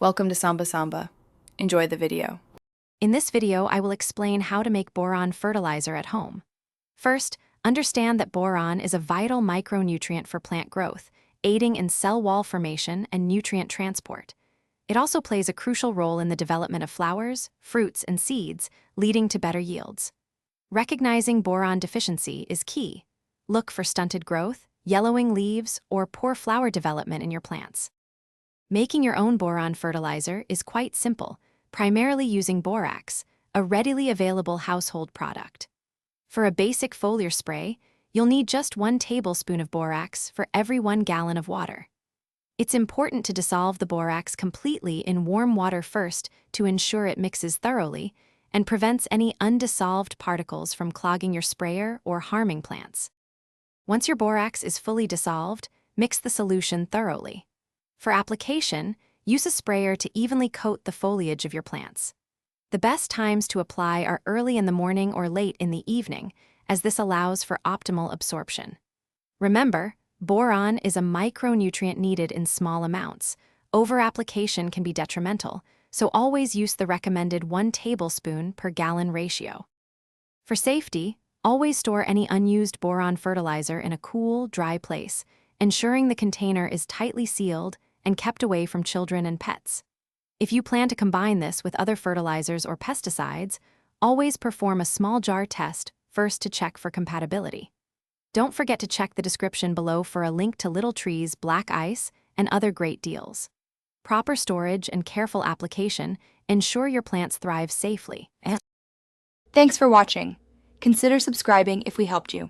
Welcome to Samba Samba. Enjoy the video. In this video, I will explain how to make boron fertilizer at home. First, understand that boron is a vital micronutrient for plant growth, aiding in cell wall formation and nutrient transport. It also plays a crucial role in the development of flowers, fruits, and seeds, leading to better yields. Recognizing boron deficiency is key. Look for stunted growth, yellowing leaves, or poor flower development in your plants. Making your own boron fertilizer is quite simple, primarily using borax, a readily available household product. For a basic foliar spray, you'll need just 1 tablespoon of borax for every 1 gallon of water. It's important to dissolve the borax completely in warm water first to ensure it mixes thoroughly and prevents any undissolved particles from clogging your sprayer or harming plants. Once your borax is fully dissolved, mix the solution thoroughly. For application, use a sprayer to evenly coat the foliage of your plants. The best times to apply are early in the morning or late in the evening, as this allows for optimal absorption. Remember, boron is a micronutrient needed in small amounts. Over-application can be detrimental, so always use the recommended 1 tablespoon per gallon ratio. For safety, always store any unused boron fertilizer in a cool, dry place, ensuring the container is tightly sealed and kept away from children and pets. If you plan to combine this with other fertilizers or pesticides, always perform a small jar test first to check for compatibility. Don't forget to check the description below for a link to Little Tree's black ice and other great deals. Proper storage and careful application ensure your plants thrive safely. Thanks for watching. Consider subscribing if we helped you.